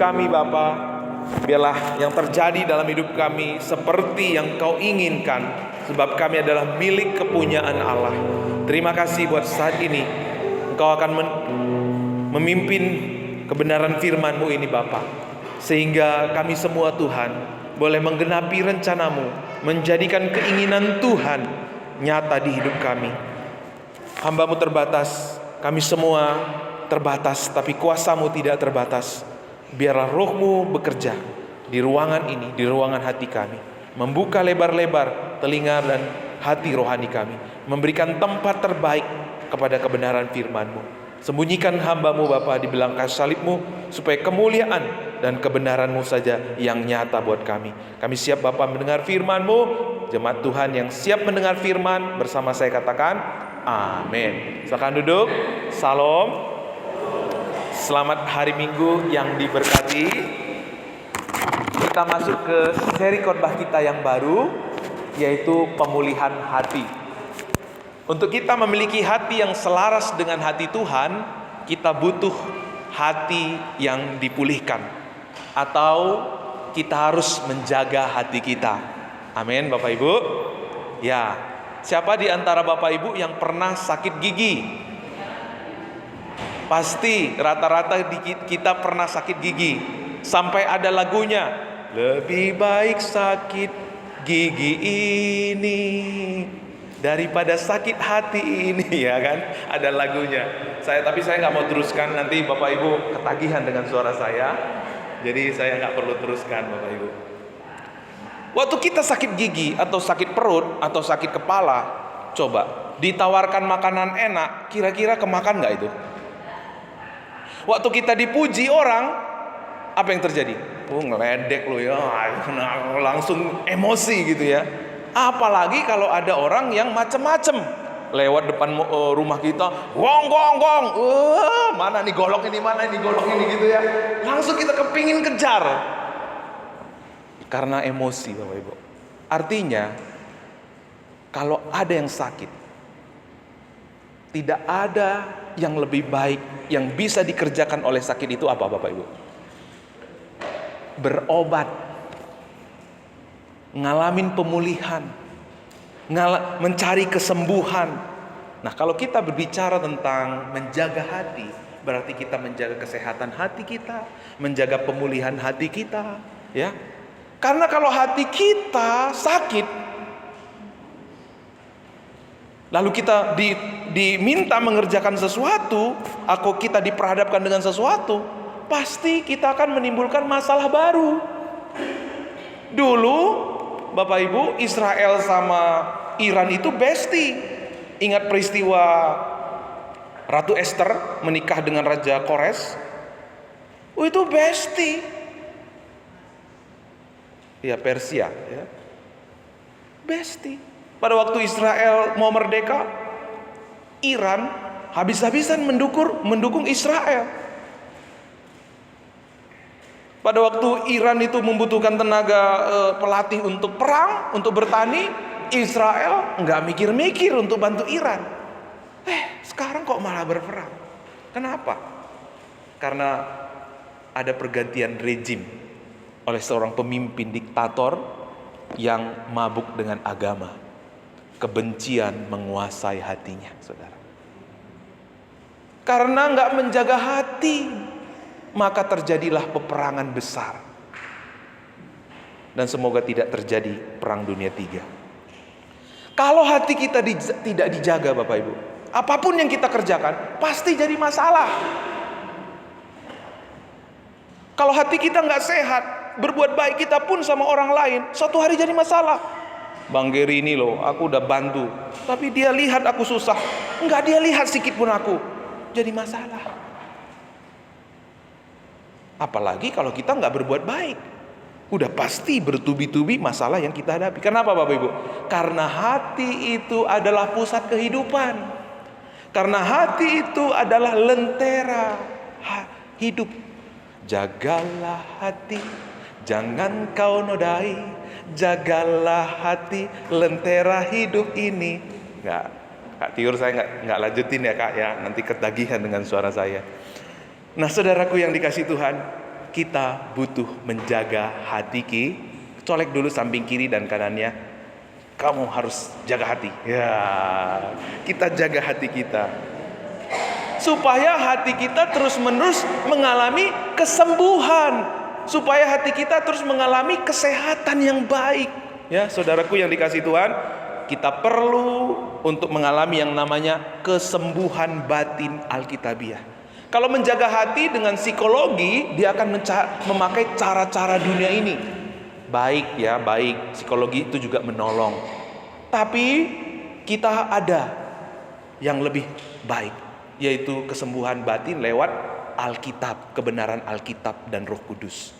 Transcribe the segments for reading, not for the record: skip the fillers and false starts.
kami Bapa. Biarlah yang terjadi dalam hidup kami seperti yang Kau inginkan, sebab kami adalah milik kepunyaan Allah. Terima kasih buat saat ini Engkau akan memimpin kebenaran firman-Mu ini Bapa, sehingga kami semua Tuhan boleh menggenapi rencana-Mu, menjadikan keinginan Tuhan nyata di hidup kami. Hamba-Mu terbatas, kami semua terbatas, tapi kuasa-Mu tidak terbatas. Biarlah Roh-Mu bekerja di ruangan ini, di ruangan hati kami, membuka lebar-lebar telinga dan hati rohani kami, memberikan tempat terbaik kepada kebenaran firman-Mu. Sembunyikan hamba-Mu Bapa di belakang salib-Mu, supaya kemuliaan dan kebenaran-Mu saja yang nyata buat kami. Kami siap Bapa mendengar firman-Mu. Jemaat Tuhan yang siap mendengar firman bersama saya katakan amin. Silakan duduk. Salam. Selamat hari Minggu yang diberkati. Kita masuk ke seri khotbah kita yang baru, yaitu pemulihan hati. Untuk kita memiliki hati yang selaras dengan hati Tuhan, kita butuh hati yang dipulihkan, atau kita harus menjaga hati kita. Amin Bapak Ibu. Ya, siapa di antara Bapak Ibu yang pernah sakit gigi? Pasti rata-rata kita pernah sakit gigi. Sampai ada lagunya, lebih baik sakit gigi ini daripada sakit hati ini, ya kan? Ada lagunya. Tapi saya nggak mau teruskan, nanti Bapak Ibu ketagihan dengan suara saya. Jadi saya nggak perlu teruskan Bapak Ibu. Waktu kita sakit gigi atau sakit perut atau sakit kepala, coba ditawarkan makanan enak, kira-kira kemakan nggak itu? Waktu kita dipuji orang, apa yang terjadi? Ngeledek lo ya, langsung emosi gitu ya. Apalagi kalau ada orang yang macem-macem lewat depan rumah kita, gong gong gong, mana nih golok ini, mana ini golok ini gitu ya. Langsung kita kepingin kejar karena emosi Bapak Ibu. Artinya kalau ada yang sakit, tidak ada yang lebih baik yang bisa dikerjakan oleh sakit itu apa Bapak Ibu? Berobat, ngalamin pemulihan, mencari kesembuhan. Nah, kalau kita berbicara tentang menjaga hati, berarti kita menjaga kesehatan hati kita, menjaga pemulihan hati kita, ya. Karena kalau hati kita sakit, lalu kita diminta mengerjakan sesuatu, atau kita diperhadapkan dengan sesuatu, pasti kita akan menimbulkan masalah baru. Dulu Bapak Ibu, Israel sama Iran itu bestie. Ingat peristiwa Ratu Esther menikah dengan Raja Kores? Itu bestie. Ya, Persia ya. Bestie. Pada waktu Israel mau merdeka, Iran habis-habisan mendukung Israel. Pada waktu Iran itu membutuhkan tenaga pelatih untuk perang, untuk bertani, Israel nggak mikir-mikir untuk bantu Iran. Sekarang kok malah berperang? Kenapa? Karena ada pergantian rejim oleh seorang pemimpin diktator yang mabuk dengan agama. Kebencian menguasai hatinya, saudara. Karena nggak menjaga hati, maka terjadilah peperangan besar. Dan semoga tidak terjadi perang dunia 3. Kalau hati kita tidak dijaga Bapak Ibu, apapun yang kita kerjakan pasti jadi masalah. Kalau hati kita nggak sehat, berbuat baik kita pun sama orang lain, suatu hari jadi masalah. Bang Geri ini loh, aku udah bantu, tapi dia lihat aku susah, nggak dia lihat sedikit pun aku, jadi masalah. Apalagi kalau kita nggak berbuat baik, udah pasti bertubi-tubi masalah yang kita hadapi. Kenapa Bapak Ibu? Karena hati itu adalah pusat kehidupan. Karena hati itu adalah lentera hidup. Jagalah hati, jangan kau nodai. Jagalah hati, lentera hidup ini. Kak Tiur saya nggak lanjutin ya Kak ya, nanti ketagihan dengan suara saya. Nah saudaraku yang dikasih Tuhan, kita butuh menjaga hati kita. Colek dulu samping kiri dan kanannya. Kamu harus jaga hati. Ya, kita jaga hati kita. Supaya hati kita terus-menerus mengalami kesembuhan. Supaya hati kita terus mengalami kesehatan yang baik. Ya, saudaraku yang dikasihi Tuhan, kita perlu untuk mengalami yang namanya kesembuhan batin Alkitabiah. Kalau menjaga hati dengan psikologi, dia akan memakai cara-cara dunia ini. Baik ya, baik. Psikologi itu juga menolong. Tapi kita ada yang lebih baik, yaitu kesembuhan batin lewat Alkitab, kebenaran Alkitab dan Roh Kudus.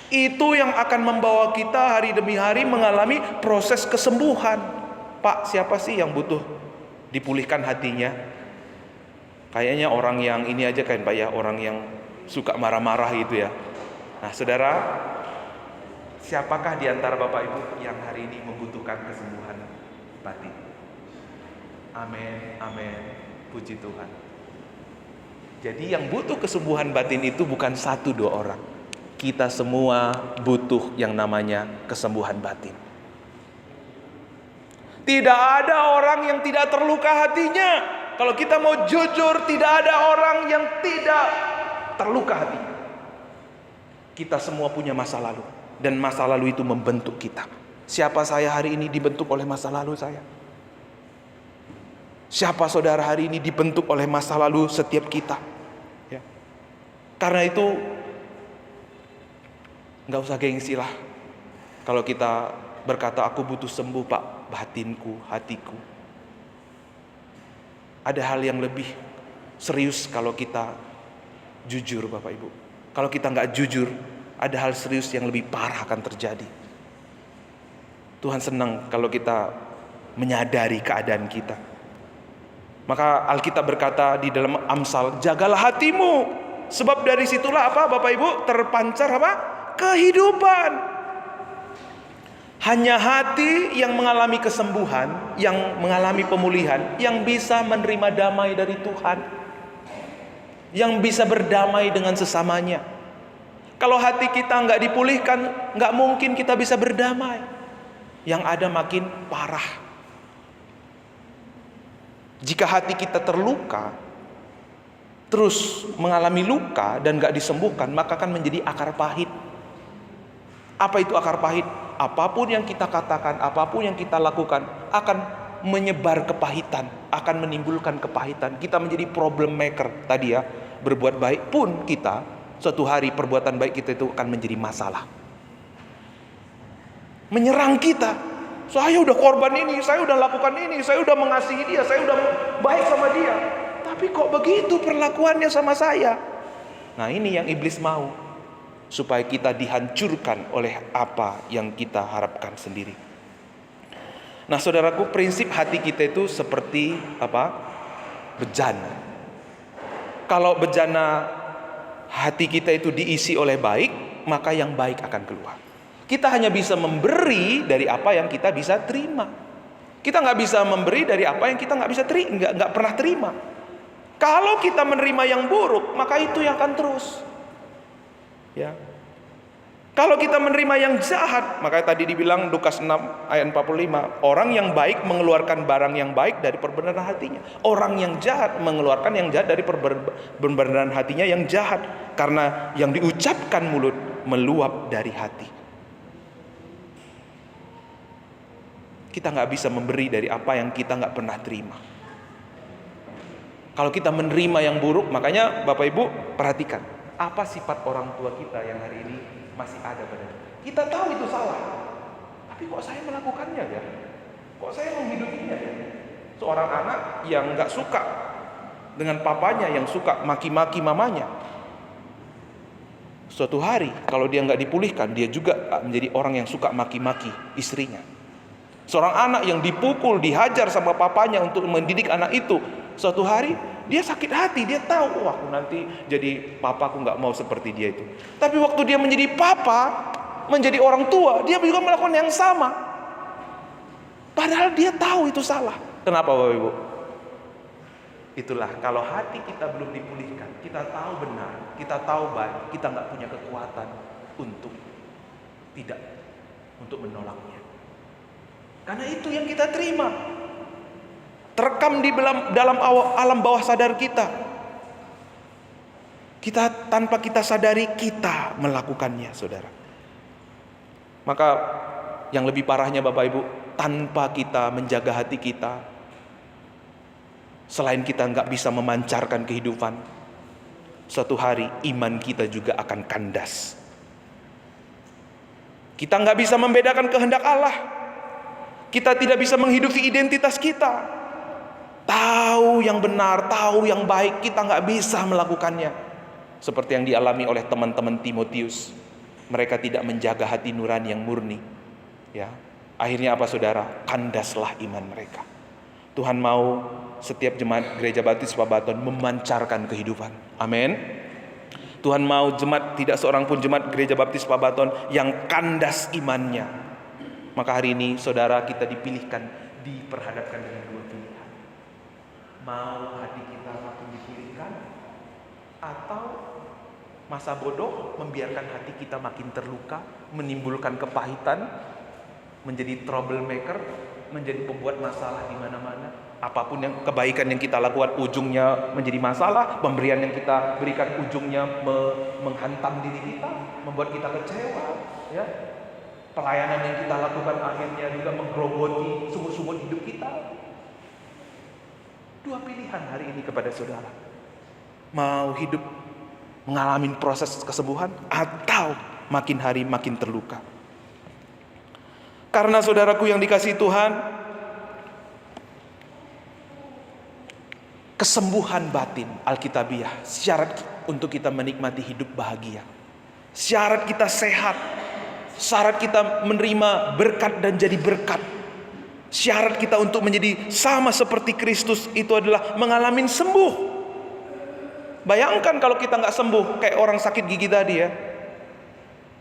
Itu yang akan membawa kita hari demi hari mengalami proses kesembuhan. Pak, siapa sih yang butuh dipulihkan hatinya? Kayaknya orang yang ini aja kan Pak ya, orang yang suka marah-marah gitu ya. Nah saudara, siapakah di antara Bapak Ibu yang hari ini membutuhkan kesembuhan batin? Amin, amin. Puji Tuhan. Jadi yang butuh kesembuhan batin itu bukan 1-2 orang. Kita semua butuh yang namanya kesembuhan batin. Tidak ada orang yang tidak terluka hatinya. Kalau kita mau jujur, tidak ada orang yang tidak terluka hati. Kita semua punya masa lalu. Dan masa lalu itu membentuk kita. Siapa saya hari ini dibentuk oleh masa lalu saya? Siapa saudara hari ini dibentuk oleh masa lalu setiap kita? Ya. Karena itu gak usah gengsi lah. Kalau kita berkata aku butuh sembuh Pak, batinku, hatiku. Ada hal yang lebih serius kalau kita jujur Bapak Ibu. Kalau kita gak jujur, ada hal serius yang lebih parah akan terjadi. Tuhan senang kalau kita menyadari keadaan kita. Maka Alkitab berkata di dalam Amsal, jagalah hatimu. Sebab dari situlah apa Bapak Ibu? Terpancar apa? Kehidupan. Hanya hati yang mengalami kesembuhan, yang mengalami pemulihan, yang bisa menerima damai dari Tuhan. Yang bisa berdamai dengan sesamanya. Kalau hati kita nggak dipulihkan, nggak mungkin kita bisa berdamai. Yang ada makin parah. Jika hati kita terluka, terus mengalami luka dan nggak disembuhkan, maka akan menjadi akar pahit. Apa itu akar pahit? Apapun yang kita katakan, apapun yang kita lakukan akan menyebar kepahitan, akan menimbulkan kepahitan. Kita menjadi problem maker tadi ya. Berbuat baik pun kita, suatu hari perbuatan baik kita itu akan menjadi masalah. Menyerang kita. Saya udah korban ini, saya udah lakukan ini, saya udah mengasihi dia, saya udah baik sama dia. Tapi kok begitu perlakuannya sama saya? Nah ini yang iblis mau. Supaya kita dihancurkan oleh apa yang kita harapkan sendiri. Nah saudaraku, prinsip hati kita itu seperti apa? Bejana. Kalau bejana hati kita itu diisi oleh baik, maka yang baik akan keluar. Kita hanya bisa memberi dari apa yang kita bisa terima. Kita nggak bisa memberi dari apa yang kita nggak bisa terima, nggak pernah terima. Kalau kita menerima yang buruk, maka itu yang akan terus. Ya. Kalau kita menerima yang jahat, makanya tadi dibilang Lukas 6 ayat 45, orang yang baik mengeluarkan barang yang baik dari perbenaran hatinya. Orang yang jahat mengeluarkan yang jahat dari perbenaran hatinya yang jahat. Karena yang diucapkan mulut meluap dari hati. Kita nggak bisa memberi dari apa yang kita nggak pernah terima. Kalau kita menerima yang buruk, makanya Bapak Ibu perhatikan. Apa sifat orang tua kita yang hari ini masih ada pada kita? Kita tahu itu salah, tapi kok saya melakukannya ya? Kok saya menghidupinya ya? Seorang anak yang nggak suka dengan papanya, yang suka maki-maki mamanya. Suatu hari kalau dia nggak dipulihkan, dia juga menjadi orang yang suka maki-maki istrinya. Seorang anak yang dipukul, dihajar sama papanya untuk mendidik anak itu, suatu hari dia sakit hati, dia tahu, wah aku nanti jadi papa, aku nggak mau seperti dia itu. Tapi waktu dia menjadi papa, menjadi orang tua, dia juga melakukan yang sama. Padahal dia tahu itu salah. Kenapa Bapak Ibu? Itulah kalau hati kita belum dipulihkan, kita tahu benar, kita tahu baik, kita nggak punya kekuatan untuk menolaknya. Karena itu yang kita terima, terekam di dalam alam bawah sadar kita. Kita tanpa kita sadari kita melakukannya, saudara. Maka yang lebih parahnya Bapak Ibu, tanpa kita menjaga hati kita, selain kita nggak bisa memancarkan kehidupan, suatu hari iman kita juga akan kandas. Kita nggak bisa membedakan kehendak Allah. Kita tidak bisa menghidupi identitas kita. Tahu yang benar, tahu yang baik, kita nggak bisa melakukannya. Seperti yang dialami oleh teman-teman Timotius. Mereka tidak menjaga hati nurani yang murni. Ya, akhirnya apa saudara? Kandaslah iman mereka. Tuhan mau setiap jemaat Gereja Baptis Pabaton memancarkan kehidupan. Amin. Tuhan mau jemaat, tidak seorang pun jemaat Gereja Baptis Pabaton yang kandas imannya. Maka hari ini saudara kita dipilihkan, diperhadapkan dengan dua pilihan. Mau hati kita makin dipulihkan, atau masa bodoh membiarkan hati kita makin terluka, menimbulkan kepahitan, menjadi troublemaker, menjadi pembuat masalah di mana-mana. Apapun yang kebaikan yang kita lakukan ujungnya menjadi masalah, pemberian yang kita berikan ujungnya menghantam diri kita, membuat kita kecewa, ya. Pelayanan yang kita lakukan akhirnya juga menggerogoti sumur-sumur hidup kita. Dua pilihan hari ini kepada saudara. Mau hidup mengalami proses kesembuhan, atau makin hari makin terluka. Karena saudaraku yang dikasihi Tuhan, kesembuhan batin Alkitabiah syarat untuk kita menikmati hidup bahagia. Syarat kita sehat, syarat kita menerima berkat dan jadi berkat. Syarat kita untuk menjadi sama seperti Kristus itu adalah mengalami sembuh. Bayangkan kalau kita nggak sembuh, kayak orang sakit gigi tadi ya,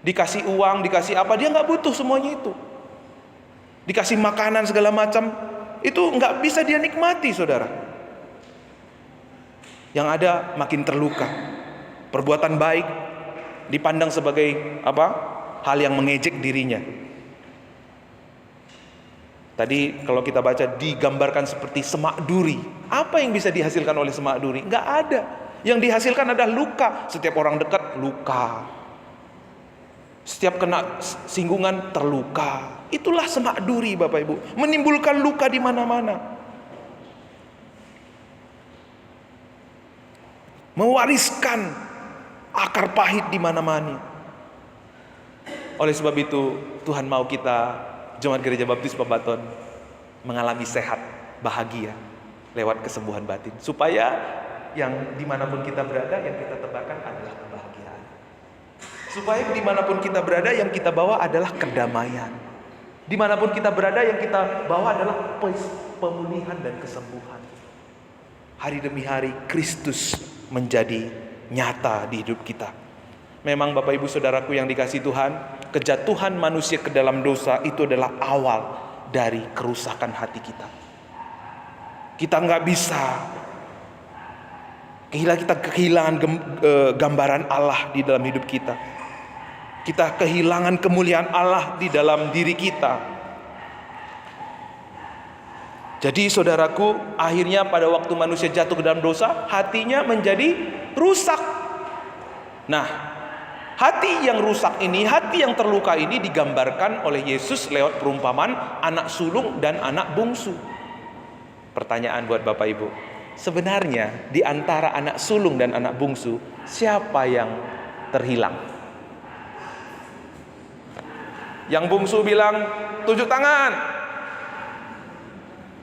dikasih uang, dikasih apa, dia nggak butuh semuanya itu, dikasih makanan segala macam, itu nggak bisa dia nikmati, saudara. Yang ada makin terluka. Perbuatan baik dipandang sebagai apa? Hal yang mengejek dirinya. Tadi kalau kita baca digambarkan seperti semak duri. Apa yang bisa dihasilkan oleh semak duri? Nggak ada. Yang dihasilkan adalah luka. Setiap orang dekat luka. Setiap kena singgungan terluka. Itulah semak duri, Bapak Ibu. Menimbulkan luka di mana-mana. Mewariskan akar pahit di mana-mana. Oleh sebab itu, Tuhan mau kita jemaat Gereja Baptis Pabaton mengalami sehat, bahagia lewat kesembuhan batin, supaya yang dimanapun kita berada, yang kita tebarkan adalah kebahagiaan. Supaya dimanapun kita berada, yang kita bawa adalah kedamaian. Dimanapun kita berada, yang kita bawa adalah pemulihan dan kesembuhan. Hari demi hari Kristus menjadi nyata di hidup kita. Memang Bapak Ibu Saudaraku yang dikasihi Tuhan, kejatuhan manusia ke dalam dosa itu adalah awal dari kerusakan hati kita. Kita nggak bisa, kita kehilangan gambaran Allah di dalam hidup kita. Kita kehilangan kemuliaan Allah di dalam diri kita. Jadi saudaraku, akhirnya pada waktu manusia jatuh ke dalam dosa, hatinya menjadi rusak. Nah, hati yang rusak ini, hati yang terluka ini digambarkan oleh Yesus lewat perumpamaan anak sulung dan anak bungsu. Pertanyaan buat Bapak Ibu, sebenarnya di antara anak sulung dan anak bungsu, siapa yang terhilang? Yang bungsu bilang, tunjuk tangan.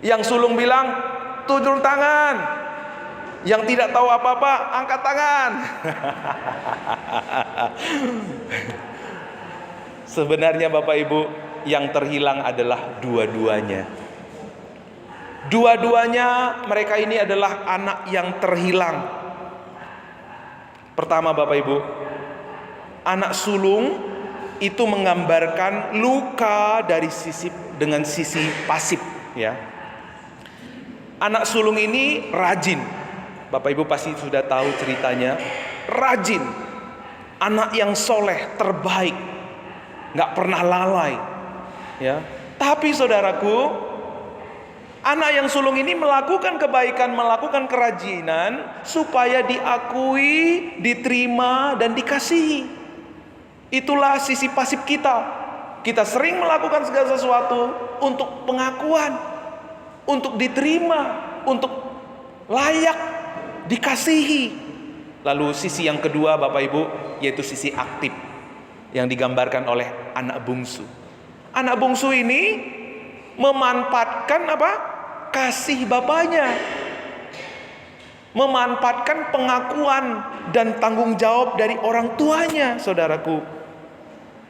Yang sulung bilang, tunjuk tangan. Yang tidak tahu apa-apa, angkat tangan. Sebenarnya Bapak Ibu, yang terhilang adalah dua-duanya. Dua-duanya mereka ini adalah anak yang terhilang. Pertama Bapak Ibu, anak sulung itu menggambarkan luka dari sisi dengan sisi pasif, ya. Anak sulung ini rajin, Bapak Ibu pasti sudah tahu ceritanya. Rajin, anak yang soleh, terbaik, nggak pernah lalai, ya. Tapi saudaraku, anak yang sulung ini melakukan kebaikan, melakukan kerajinan supaya diakui, diterima, dan dikasihi. Itulah sisi pasif kita. Kita sering melakukan segala sesuatu untuk pengakuan, untuk diterima, untuk layak dikasihi. Lalu sisi yang kedua Bapak Ibu, yaitu sisi aktif yang digambarkan oleh anak bungsu. Anak bungsu ini memanfaatkan apa? Kasih bapaknya. Memanfaatkan pengakuan dan tanggung jawab dari orang tuanya, saudaraku.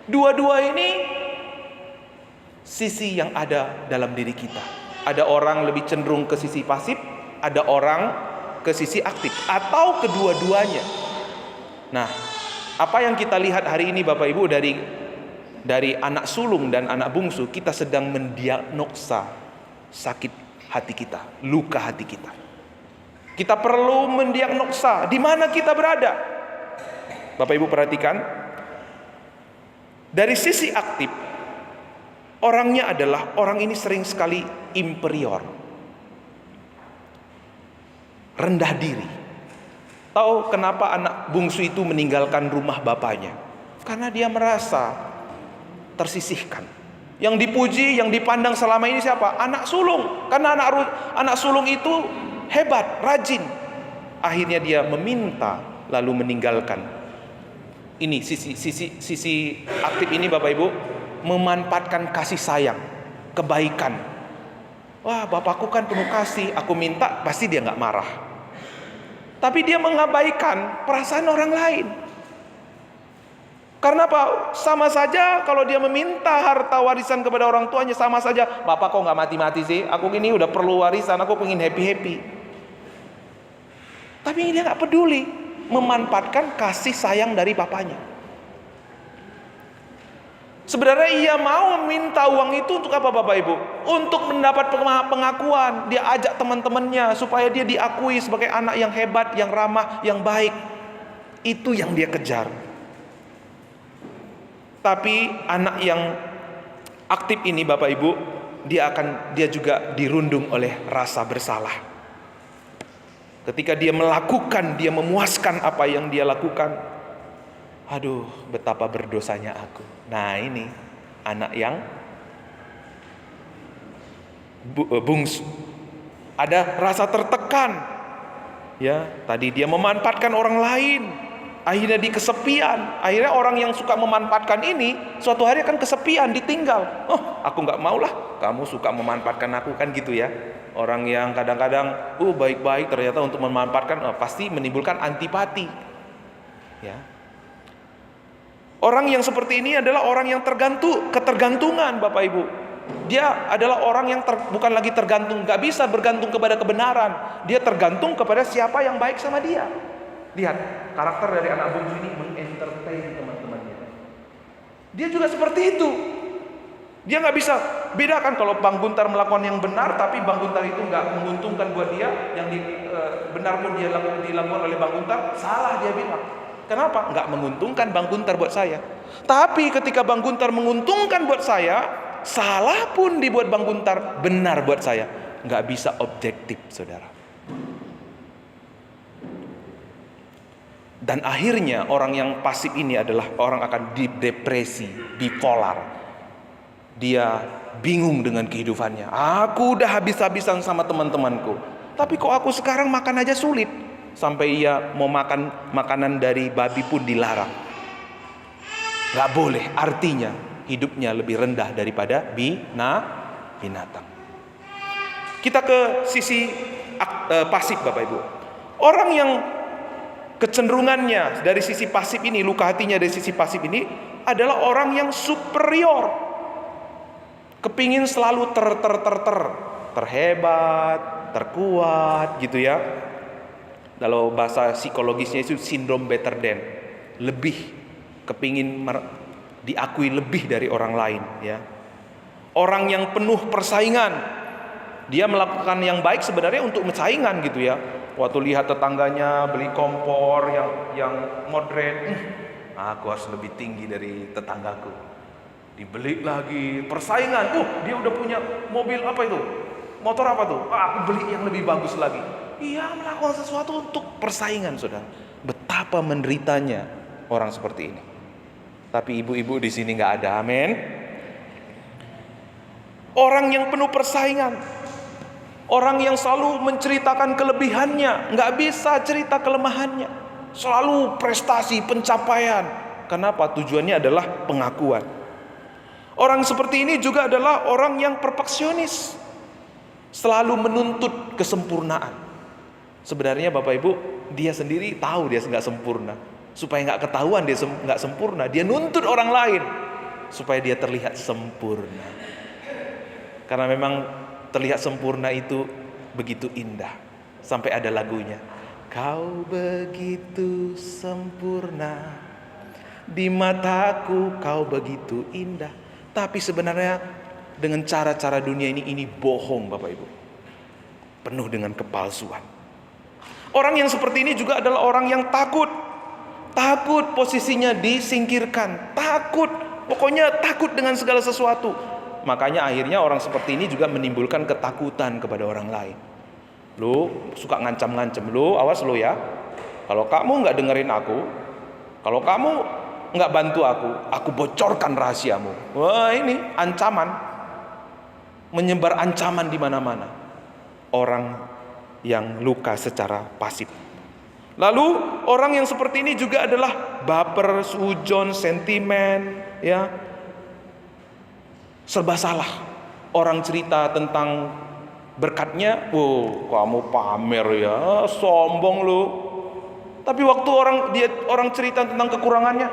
Dua-dua ini sisi yang ada dalam diri kita. Ada orang lebih cenderung ke sisi pasif, ada orang ke sisi aktif, atau kedua-duanya. Nah, apa yang kita lihat hari ini Bapak Ibu dari anak sulung dan anak bungsu, kita sedang mendiagnosa sakit hati kita, luka hati kita. Kita perlu mendiagnosa di mana kita berada. Bapak Ibu perhatikan, dari sisi aktif, orangnya adalah orang ini sering sekali inferior, rendah diri. Tahu kenapa anak bungsu itu meninggalkan rumah bapaknya? Karena dia merasa tersisihkan. Yang dipuji, yang dipandang selama ini siapa? Anak sulung. Karena anak sulung itu hebat, rajin. Akhirnya dia meminta lalu meninggalkan. Ini sisi aktif ini Bapak Ibu, memanfaatkan kasih sayang, kebaikan. Wah, bapakku kan penuh kasih, aku minta pasti dia nggak marah. Tapi dia mengabaikan perasaan orang lain. Karena apa? Sama saja kalau dia meminta harta warisan kepada orang tuanya, sama saja. Bapak kok nggak mati-mati sih? Aku ini udah perlu warisan, aku pengen happy-happy. Tapi dia nggak peduli, memanfaatkan kasih sayang dari bapaknya. Sebenarnya ia mau meminta uang itu untuk apa Bapak Ibu? Untuk mendapat pengakuan. Dia ajak teman-temannya supaya dia diakui sebagai anak yang hebat, yang ramah, yang baik. Itu yang dia kejar. Tapi anak yang aktif ini Bapak Ibu, dia juga dirundung oleh rasa bersalah. Ketika dia melakukan, dia memuaskan apa yang dia lakukan. Aduh, betapa berdosanya aku. Nah, ini anak yang bungsu. Ada rasa tertekan. Ya, tadi dia memanfaatkan orang lain. Akhirnya di kesepian. Akhirnya orang yang suka memanfaatkan ini suatu hari akan kesepian, ditinggal. Oh, aku nggak mau lah. Kamu suka memanfaatkan aku, kan gitu ya. Orang yang kadang-kadang baik-baik ternyata untuk memanfaatkan, pasti menimbulkan antipati. Ya. Orang yang seperti ini adalah orang yang ketergantungan Bapak Ibu. Dia adalah orang yang bukan lagi tergantung, gak bisa bergantung kepada kebenaran. Dia tergantung kepada siapa yang baik sama dia. Lihat, karakter dari anak bungsu ini mengentertain teman-temannya. Dia juga seperti itu. Dia gak bisa bedakan kalau Bang Guntar melakukan yang benar, tapi Bang Guntar itu gak menguntungkan buat dia. Yang benar pun dia dilakukan oleh Bang Guntar, salah dia bilang. Kenapa? Nggak menguntungkan Bang Guntar buat saya. Tapi ketika Bang Guntar menguntungkan buat saya, salah pun dibuat Bang Guntar, benar buat saya. Nggak bisa objektif, saudara. Dan akhirnya orang yang pasif ini adalah orang akan depresi, bipolar. Dia bingung dengan kehidupannya. Aku udah habis-habisan sama teman-temanku, tapi kok aku sekarang makan aja sulit. Sampai ia mau makan makanan dari babi pun dilarang. Gak boleh, artinya hidupnya lebih rendah daripada binatang. Kita ke sisi pasif Bapak Ibu. Orang yang kecenderungannya dari sisi pasif ini, luka hatinya dari sisi pasif ini adalah orang yang superior. Kepingin selalu terhebat, terkuat gitu ya. Kalau bahasa psikologisnya itu sindrom better than, lebih kepingin diakui lebih dari orang lain ya. Orang yang penuh persaingan, dia melakukan yang baik sebenarnya untuk persaingan gitu ya. Waktu lihat tetangganya beli kompor yang modern, aku harus lebih tinggi dari tetanggaku. Dibeli lagi, persaingan. Dia udah punya mobil apa itu? Motor apa tuh? Aku beli yang lebih bagus lagi. Ia melakukan sesuatu untuk persaingan, saudara. Betapa menderitanya orang seperti ini. Tapi ibu-ibu di sini nggak ada, amin. Orang yang penuh persaingan, orang yang selalu menceritakan kelebihannya, nggak bisa cerita kelemahannya. Selalu prestasi, pencapaian. Kenapa? Tujuannya adalah pengakuan. Orang seperti ini juga adalah orang yang perfeksionis, selalu menuntut kesempurnaan. Sebenarnya Bapak Ibu, dia sendiri tahu dia nggak sempurna. Supaya nggak ketahuan dia nggak sempurna, dia nuntut orang lain supaya dia terlihat sempurna. Karena memang terlihat sempurna itu begitu indah. Sampai ada lagunya. Kau begitu sempurna, di mataku kau begitu indah. Tapi sebenarnya dengan cara-cara dunia ini bohong, Bapak Ibu. Penuh dengan kepalsuan. Orang yang seperti ini juga adalah orang yang takut. Takut posisinya disingkirkan. Takut, pokoknya takut dengan segala sesuatu. Makanya akhirnya orang seperti ini juga menimbulkan ketakutan kepada orang lain. Lu suka ngancam-ngancam, lu awas lu ya. Kalau kamu nggak dengerin aku, kalau kamu nggak bantu aku bocorkan rahasiamu. Wah, ini ancaman, menyebar ancaman di mana-mana. Orang yang luka secara pasif. Lalu orang yang seperti ini juga adalah baper, sujon, sentimen, ya, serba salah. Orang cerita tentang berkatnya, kamu pamer ya, sombong lu. Tapi waktu orang cerita tentang kekurangannya,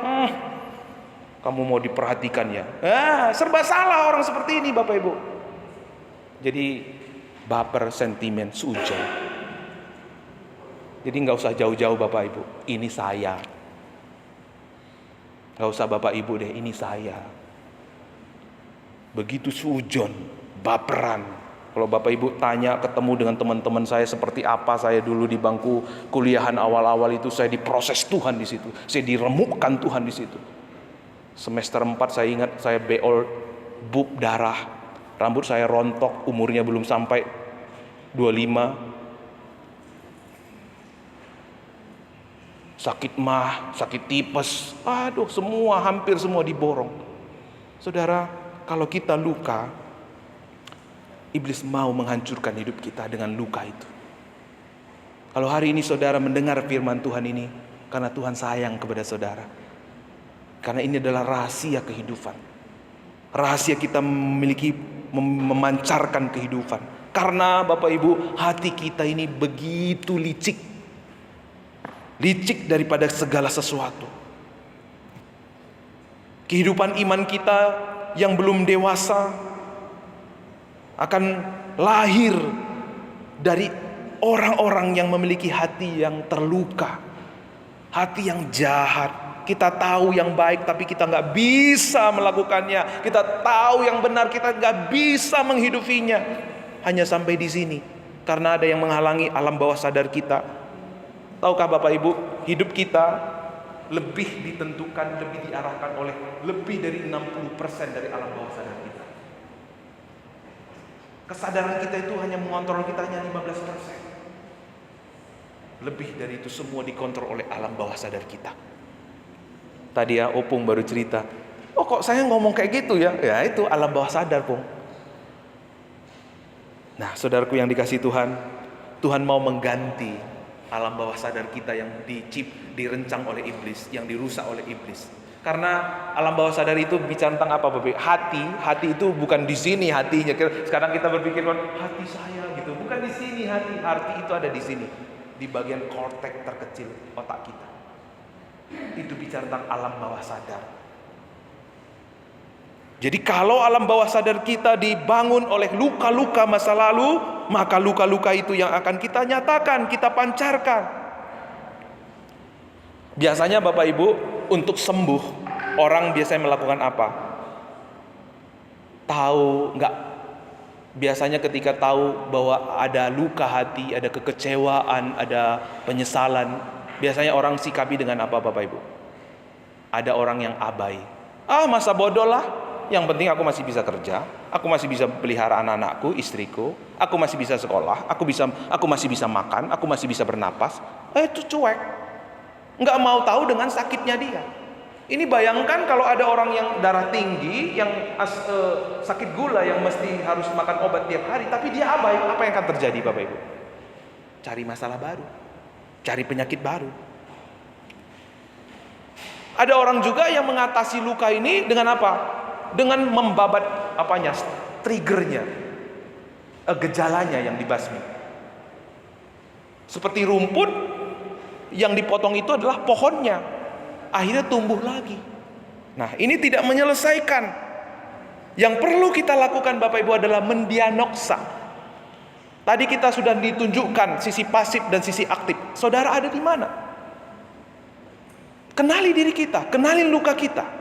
kamu mau diperhatikan ya. Serba salah orang seperti ini, Bapak Ibu. Jadi baper, sentimen, sujon. Jadi nggak usah jauh-jauh Bapak Ibu, ini saya. Nggak usah Bapak Ibu deh, ini saya. Begitu sujon, baperan. Kalau Bapak Ibu tanya, ketemu dengan teman-teman saya seperti apa saya dulu di bangku kuliahan awal-awal itu, saya diproses Tuhan di situ, saya diremukkan Tuhan di situ. Semester 4 saya ingat saya beol, bub darah, rambut saya rontok, umurnya belum sampai 25. Sakit mah, sakit tipes, hampir semua diborong. Saudara, kalau kita luka, iblis mau menghancurkan hidup kita dengan luka itu. Kalau hari ini saudara mendengar firman Tuhan ini, karena Tuhan sayang kepada saudara. Karena ini adalah rahasia kehidupan. Rahasia kita memiliki, memancarkan kehidupan. Karena Bapak Ibu, hati kita ini begitu licik. Licik daripada segala sesuatu. Kehidupan iman kita yang belum dewasa akan lahir dari orang-orang yang memiliki hati yang terluka, hati yang jahat. Kita tahu yang baik tapi kita nggak bisa melakukannya. Kita tahu yang benar, kita nggak bisa menghidupinya. Hanya sampai di sini karena ada yang menghalangi alam bawah sadar kita. Tahukah Bapak Ibu, hidup kita lebih ditentukan, lebih diarahkan oleh lebih dari 60% dari alam bawah sadar kita. Kesadaran kita itu hanya mengontrol kita hanya 15%. Lebih dari itu semua dikontrol oleh alam bawah sadar kita. Tadi ya Opung baru cerita, kok saya ngomong kayak gitu ya? Ya itu alam bawah sadar, Pung. Nah, saudaraku yang dikasih Tuhan, Tuhan mau mengganti alam bawah sadar kita yang dirancang oleh iblis, yang dirusak oleh iblis. Karena alam bawah sadar itu bicara tentang apa, Bapak? Hati itu bukan di sini hatinya. Sekarang kita berpikir hati saya gitu, bukan di sini hati. Hati itu ada di sini, di bagian korteks terkecil otak kita. Itu bicara tentang alam bawah sadar. Jadi kalau alam bawah sadar kita dibangun oleh luka-luka masa lalu, maka luka-luka itu yang akan kita nyatakan, kita pancarkan. Biasanya Bapak Ibu, untuk sembuh, orang biasanya melakukan apa? Tahu nggak Biasanya ketika tahu bahwa ada luka hati, ada kekecewaan, ada penyesalan, biasanya orang sikapi dengan apa, Bapak Ibu? Ada orang yang abai. Masa bodoh lah. Yang penting aku masih bisa kerja, aku masih bisa pelihara anak-anakku, istriku, aku masih bisa sekolah, aku masih bisa makan, aku masih bisa bernapas. Itu cuek. Nggak mau tahu dengan sakitnya dia. Ini bayangkan kalau ada orang yang darah tinggi, yang sakit gula, yang mesti harus makan obat tiap hari, tapi dia abai, apa yang akan terjadi, Bapak Ibu? Cari masalah baru, cari penyakit baru. Ada orang juga yang mengatasi luka ini dengan apa? Dengan membabat triggernya, gejalanya yang dibasmi. Seperti rumput yang dipotong itu adalah pohonnya, akhirnya tumbuh lagi. Nah, ini tidak menyelesaikan. Yang perlu kita lakukan, Bapak Ibu, adalah mendiagnosa. Tadi kita sudah ditunjukkan sisi pasif dan sisi aktif. Saudara ada di mana? Kenali diri kita, kenali luka kita.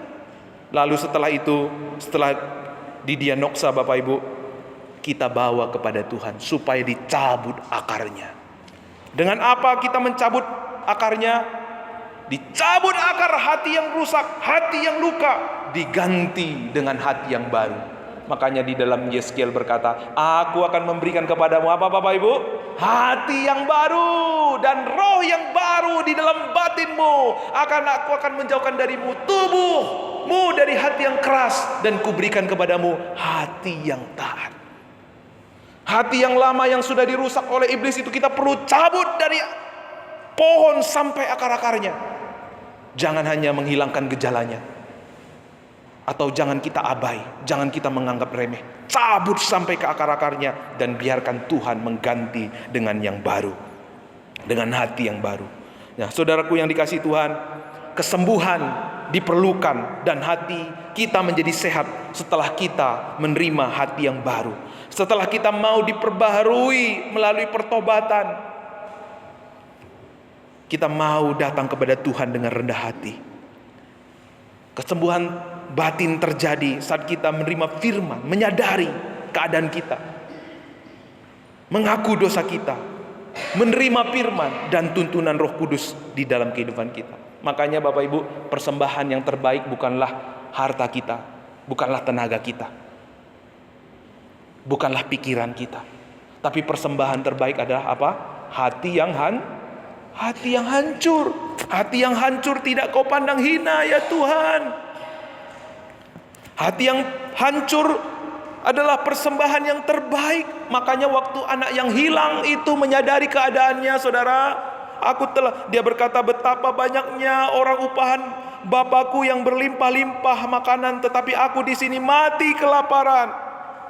Lalu setelah itu, setelah didiagnosa, Bapak Ibu, kita bawa kepada Tuhan supaya dicabut akarnya. Dengan apa kita mencabut akarnya? Dicabut akar hati yang rusak, hati yang luka, diganti dengan hati yang baru. Makanya di dalam Yeskiel berkata, aku akan memberikan kepadamu apa, Bapak Ibu? Hati yang baru dan roh yang baru di dalam batinmu. Aku akan menjauhkan darimu tubuhmu dari hati yang keras, dan kuberikan kepadamu hati yang taat. Hati yang lama yang sudah dirusak oleh iblis itu kita perlu cabut dari pohon sampai akar-akarnya. Jangan hanya menghilangkan gejalanya, atau jangan kita abai, jangan kita menganggap remeh. Cabut sampai ke akar-akarnya dan biarkan Tuhan mengganti dengan yang baru, dengan hati yang baru. Nah, saudaraku yang dikasihi Tuhan, kesembuhan diperlukan dan hati kita menjadi sehat setelah kita menerima hati yang baru. Setelah kita mau diperbaharui melalui pertobatan, kita mau datang kepada Tuhan dengan rendah hati. Kesembuhan batin terjadi saat kita menerima firman, menyadari keadaan kita, mengaku dosa kita, menerima firman dan tuntunan Roh Kudus di dalam kehidupan kita. Makanya Bapak Ibu, persembahan yang terbaik bukanlah harta kita, bukanlah tenaga kita, bukanlah pikiran kita, tapi persembahan terbaik adalah apa? Hati yang hancur. Hati yang hancur tidak kau pandang hina, ya Tuhan. Hati yang hancur adalah persembahan yang terbaik. Makanya waktu anak yang hilang itu menyadari keadaannya, saudara, dia berkata, betapa banyaknya orang upahan Bapakku yang berlimpah-limpah makanan, tetapi aku di sini mati kelaparan.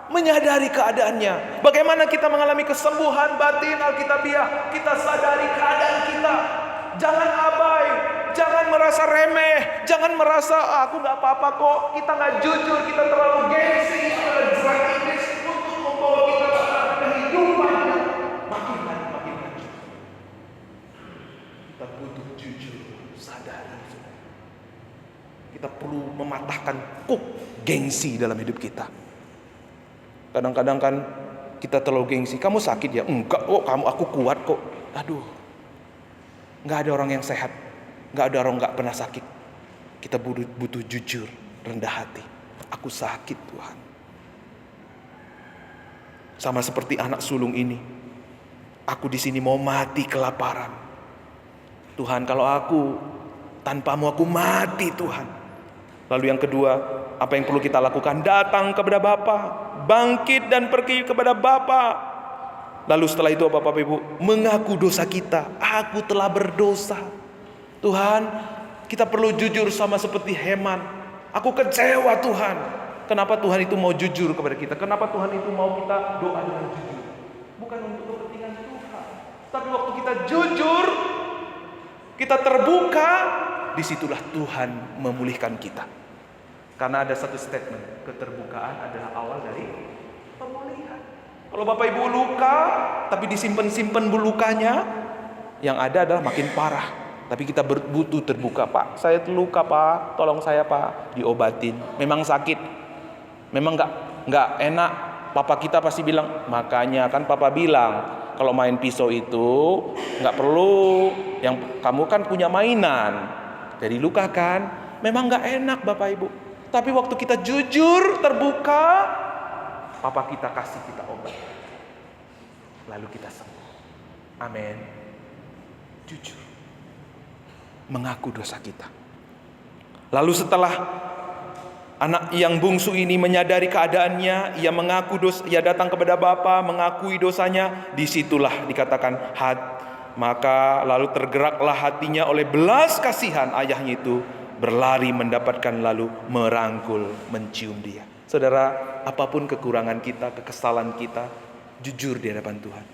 Menyadari keadaannya. Bagaimana kita mengalami kesembuhan batin Alkitabiah? Kita sadari keadaan kita. Jangan abai, jangan merasa remeh, jangan merasa aku nggak apa-apa kok. Kita nggak jujur, kita terlalu gengsi, kita jerat iblis untuk membawa kita ke kehidupan makin hancur. Kita butuh jujur, sadari. Kita perlu mematahkan kuk gengsi dalam hidup kita. Kadang-kadang kan kita terlalu gengsi. Kamu sakit ya? Enggak kok, aku kuat kok. Aduh, nggak ada orang yang sehat, nggak ada orang nggak pernah sakit. Kita butuh jujur, rendah hati. Aku sakit Tuhan. Sama seperti anak sulung ini. Aku di sini mau mati kelaparan. Tuhan, kalau aku tanpamu aku mati Tuhan. Lalu yang kedua, apa yang perlu kita lakukan? Datang kepada Bapa, bangkit dan pergi kepada Bapa. Lalu setelah itu Bapak Ibu, mengaku dosa kita. Aku telah berdosa. Tuhan, kita perlu jujur sama seperti Heman. Aku kecewa Tuhan. Kenapa Tuhan itu mau jujur kepada kita? Kenapa Tuhan itu mau kita doa dengan jujur? Bukan untuk kepentingan Tuhan, tapi waktu kita jujur, kita terbuka, disitulah Tuhan memulihkan kita. Karena ada satu statement, keterbukaan adalah awal dari pemulihan. Kalau Bapak Ibu luka, tapi disimpan-simpan lukanya, yang ada adalah makin parah. Tapi kita butuh terbuka. Pak, saya luka Pak, tolong saya Pak, diobatin. Memang sakit, memang nggak enak, papa kita pasti bilang, makanya kan papa bilang kalau main pisau itu nggak perlu, yang kamu kan punya mainan. Jadi luka kan, memang nggak enak Bapak Ibu. Tapi waktu kita jujur, terbuka, papa kita kasih kita obat, lalu kita sembuh. Amin. Jujur, mengaku dosa kita. Lalu setelah anak yang bungsu ini menyadari keadaannya, ia mengaku dosa, ia datang kepada Bapa, mengakui dosanya. Disitulah dikatakan maka lalu tergeraklah hatinya oleh belas kasihan ayahnya itu, berlari mendapatkan lalu merangkul, mencium dia. Saudara, apapun kekurangan kita, kekesalan kita, jujur di hadapan Tuhan.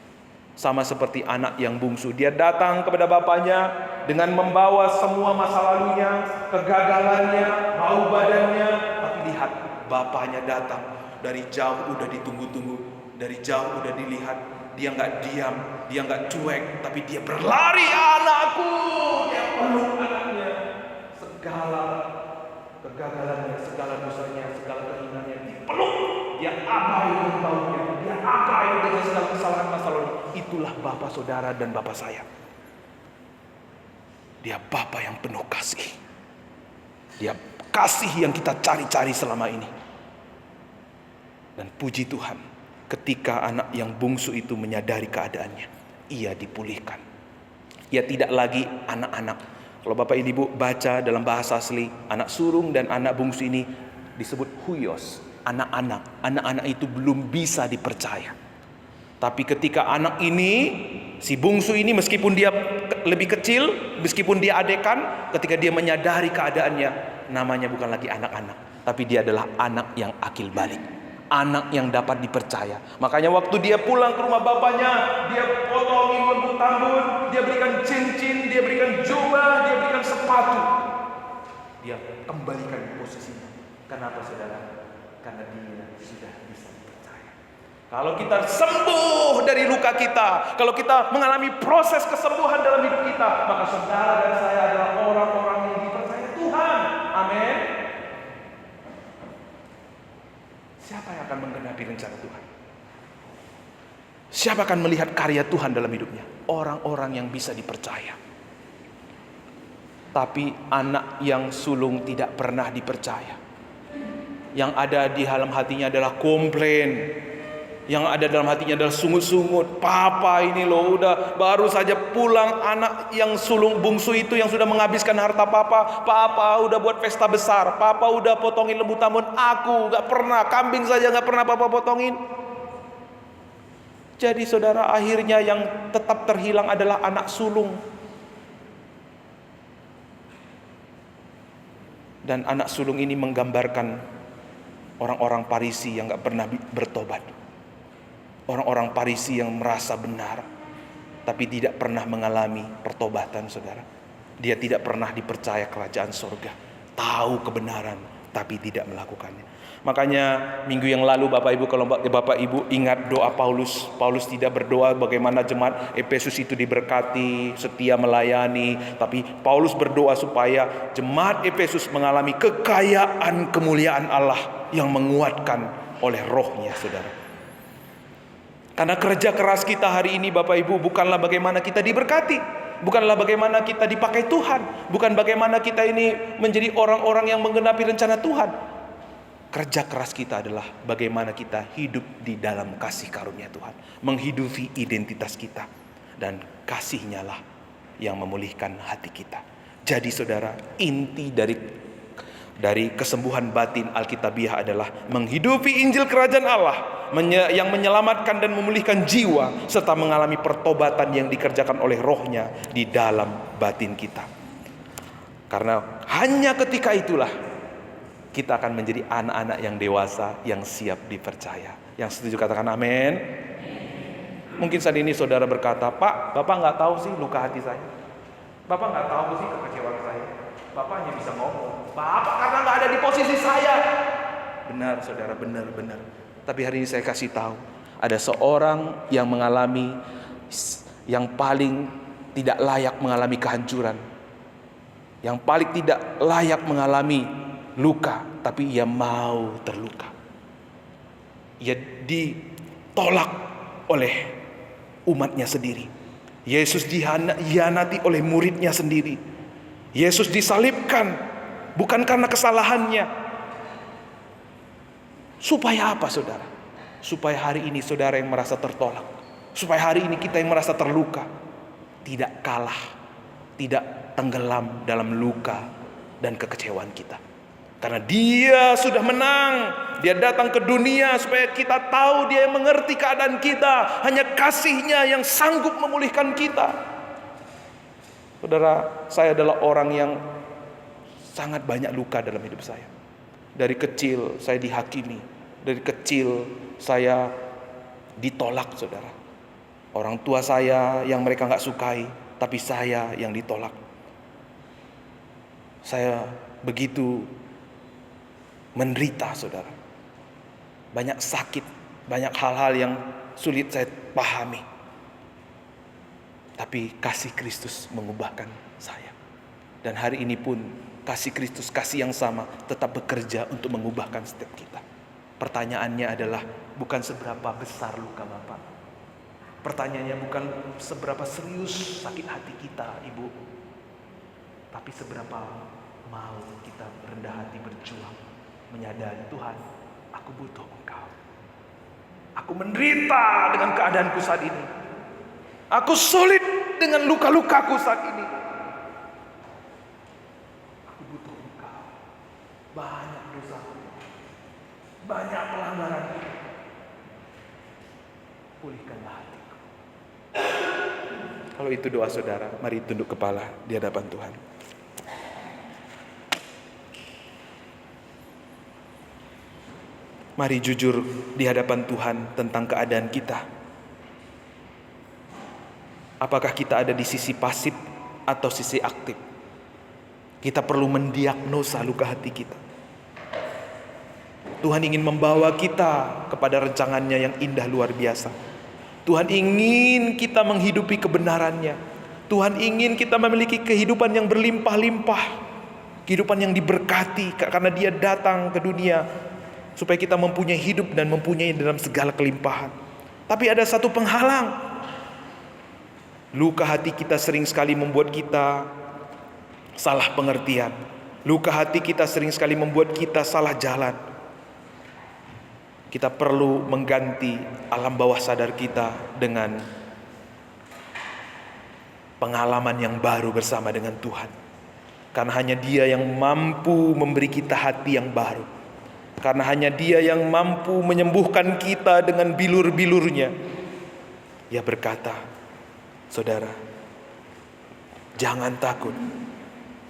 Sama seperti anak yang bungsu, dia datang kepada bapaknya dengan membawa semua masa lalunya, kegagalannya, bau badannya. Tapi lihat, bapaknya datang dari jauh, udah ditunggu-tunggu, dari jauh udah dilihat. Dia nggak diam, dia nggak cuek, tapi dia berlari, anakku. Dia peluk anaknya. Segala kegagalannya, segala dosanya, segala kehinanya dipeluk. Dia abai dengan baunya, dia abai dengan segala kesalahan masa lalu. Itulah Bapak saudara dan Bapak saya. Dia Bapak yang penuh kasih. Dia kasih yang kita cari-cari selama ini. Dan puji Tuhan, ketika anak yang bungsu itu menyadari keadaannya, ia dipulihkan. Ia tidak lagi anak-anak. Kalau Bapak Ibu baca dalam bahasa asli, anak sulung dan anak bungsu ini disebut huios, anak-anak. Anak-anak itu belum bisa dipercaya. Tapi ketika anak ini, si bungsu ini, meskipun dia lebih kecil, meskipun dia adekan, ketika dia menyadari keadaannya, namanya bukan lagi anak-anak, tapi dia adalah anak yang akil balik, anak yang dapat dipercaya. Makanya waktu dia pulang ke rumah bapaknya, dia potongin lembu tambun, dia berikan cincin, dia berikan jubah, dia berikan sepatu. Dia kembalikan posisinya. Kenapa saudara? Karena dia sudah bisa dipercaya. Kalau kita sembuh dari luka kita, kalau kita mengalami proses kesembuhan dalam hidup kita, maka saudara dan saya adalah orang-orang yang dipercaya Tuhan. Amin. Siapa yang akan menggenapi rencana Tuhan? Siapa akan melihat karya Tuhan dalam hidupnya? Orang-orang yang bisa dipercaya. Tapi anak yang sulung tidak pernah dipercaya. Yang ada di dalam hatinya adalah komplain. Yang ada dalam hatinya adalah sungut-sungut. Papa ini loh, udah baru saja pulang, anak yang sulung bungsu itu yang sudah menghabiskan harta papa. Papa udah buat pesta besar, papa udah potongin lembu tambun, aku gak pernah, kambing saja gak pernah papa potongin. Jadi saudara, akhirnya yang tetap terhilang adalah anak sulung. Dan anak sulung ini menggambarkan orang-orang Parisi yang gak pernah bertobat. Orang-orang Parisi yang merasa benar, tapi tidak pernah mengalami pertobatan saudara. Dia tidak pernah dipercaya kerajaan surga. Tahu kebenaran, tapi tidak melakukannya. Makanya minggu yang lalu Bapak Ibu, kalau Bapak Ibu ingat doa Paulus. Paulus tidak berdoa bagaimana jemaat Efesus itu diberkati, setia melayani. Tapi Paulus berdoa supaya jemaat Efesus mengalami kekayaan kemuliaan Allah yang menguatkan oleh rohnya saudara. Karena kerja keras kita hari ini Bapak Ibu bukanlah bagaimana kita diberkati, bukanlah bagaimana kita dipakai Tuhan, bukan bagaimana kita ini menjadi orang-orang yang menggenapi rencana Tuhan. Kerja keras kita adalah bagaimana kita hidup di dalam kasih karunia Tuhan, menghidupi identitas kita, dan kasih-Nya lah yang memulihkan hati kita. Jadi saudara, inti dari kesembuhan batin Alkitabiah adalah menghidupi Injil Kerajaan Allah yang menyelamatkan dan memulihkan jiwa, serta mengalami pertobatan yang dikerjakan oleh rohnya di dalam batin kita. Karena hanya ketika itulah kita akan menjadi anak-anak yang dewasa, yang siap dipercaya. Yang setuju katakan amin. Mungkin saat ini saudara berkata, Pak, Bapak gak tahu sih luka hati saya, Bapak gak tahu sih kekecewaan saya, Bapak hanya bisa ngomong, Bapak karena gak ada di posisi saya. Benar saudara, benar. Tapi hari ini saya kasih tahu, ada seorang yang mengalami, yang paling tidak layak mengalami kehancuran, yang paling tidak layak mengalami luka, tapi ia mau terluka. Ia ditolak oleh umatnya sendiri. Yesus dihianati oleh muridnya sendiri. Yesus disalibkan bukan karena kesalahannya. Supaya apa, saudara? Supaya hari ini saudara yang merasa tertolak, supaya hari ini kita yang merasa terluka, tidak kalah, tidak tenggelam dalam luka dan kekecewaan kita. Karena Dia sudah menang. Dia datang ke dunia supaya kita tahu Dia yang mengerti keadaan kita. Hanya kasih-Nya yang sanggup memulihkan kita. Saudara, saya adalah orang yang sangat banyak luka dalam hidup saya. Dari kecil saya dihakimi. Dari kecil saya ditolak, saudara. Orang tua saya yang mereka gak sukai, tapi saya yang ditolak. Saya begitu menderita, saudara. Banyak sakit, banyak hal-hal yang sulit saya pahami. Tapi kasih Kristus mengubahkan saya. Dan hari ini pun kasih Kristus, kasih yang sama tetap bekerja untuk mengubahkan setiap kita. Pertanyaannya adalah bukan seberapa besar luka Bapak. Pertanyaannya bukan seberapa serius sakit hati kita, Ibu. Tapi seberapa mau kita rendah hati berjuang, menyadari Tuhan, aku butuh Engkau. Aku menderita dengan keadaanku saat ini. Aku sulit dengan luka-lukaku saat ini. Aku butuh Engkau. Banyak dosa, banyak pelanggaran. Pulihkanlah hatiku. Kalau itu doa saudara, mari tunduk kepala di hadapan Tuhan. Mari jujur di hadapan Tuhan tentang keadaan kita. Apakah kita ada di sisi pasif atau sisi aktif? Kita perlu mendiagnosa luka hati kita. Tuhan ingin membawa kita kepada rencangannya yang indah luar biasa. Tuhan ingin kita menghidupi kebenarannya. Tuhan ingin kita memiliki kehidupan yang berlimpah-limpah. Kehidupan yang diberkati karena Dia datang ke dunia supaya kita mempunyai hidup dan mempunyai dalam segala kelimpahan. Tapi ada satu penghalang. Luka hati kita sering sekali membuat kita salah pengertian. Luka hati kita sering sekali membuat kita salah jalan. Kita perlu mengganti alam bawah sadar kita dengan pengalaman yang baru bersama dengan Tuhan. Karena hanya Dia yang mampu memberi kita hati yang baru. Karena hanya Dia yang mampu menyembuhkan kita dengan bilur-bilurnya. Ia berkata, saudara, jangan takut.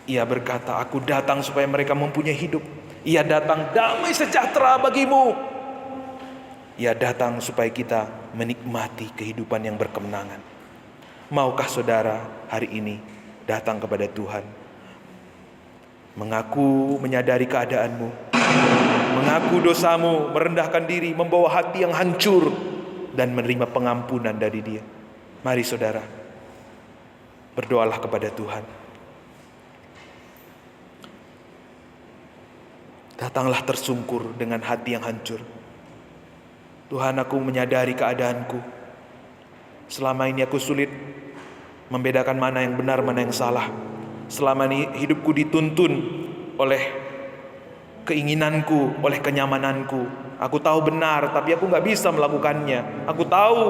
Ia berkata, aku datang supaya mereka mempunyai hidup. Ia datang damai sejahtera bagimu. Ia datang supaya kita menikmati kehidupan yang berkemenangan. Maukah saudara hari ini datang kepada Tuhan? Mengaku menyadari keadaanmu, mengaku dosamu, merendahkan diri, membawa hati yang hancur, dan menerima pengampunan dari Dia. Mari saudara, berdoalah kepada Tuhan. Datanglah tersungkur dengan hati yang hancur. Tuhan, aku menyadari keadaanku. Selama ini aku sulit membedakan mana yang benar, mana yang salah. Selama ini hidupku dituntun oleh keinginanku, oleh kenyamananku. Aku tahu benar, tapi aku gak bisa melakukannya. Aku tahu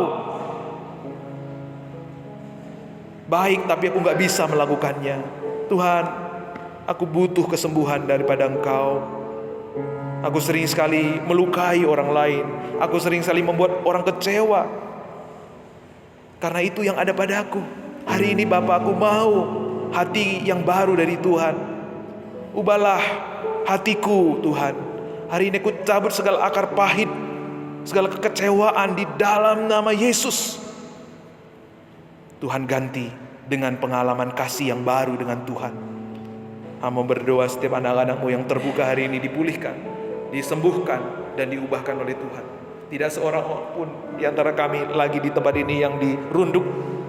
baik, tapi aku gak bisa melakukannya. Tuhan, aku butuh kesembuhan daripada Engkau. Aku sering sekali melukai orang lain. Aku sering sekali membuat orang kecewa. Karena itu yang ada padaku. Hari ini Bapa, aku mau hati yang baru dari Tuhan. Ubahlah hatiku Tuhan. Hari ini aku cabut segala akar pahit, segala kekecewaan di dalam nama Yesus. Tuhan, ganti dengan pengalaman kasih yang baru dengan Tuhan. Hamba berdoa setiap anak-anak-Mu yang terbuka hari ini dipulihkan, disembuhkan, dan diubahkan oleh Tuhan. Tidak seorang pun di antara kami lagi di tempat ini yang dirunduk,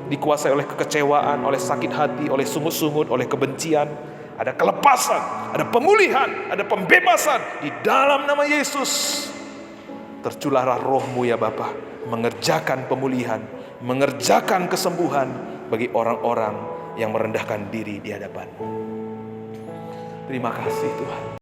dikuasai oleh kekecewaan, oleh sakit hati, oleh sungut-sungut, oleh kebencian. Ada kelepasan, ada pemulihan, ada pembebasan di dalam nama Yesus. tercurahlah roh-Mu ya Bapa, mengerjakan pemulihan, mengerjakan kesembuhan bagi orang-orang yang merendahkan diri di hadapan-Mu. Terima kasih Tuhan.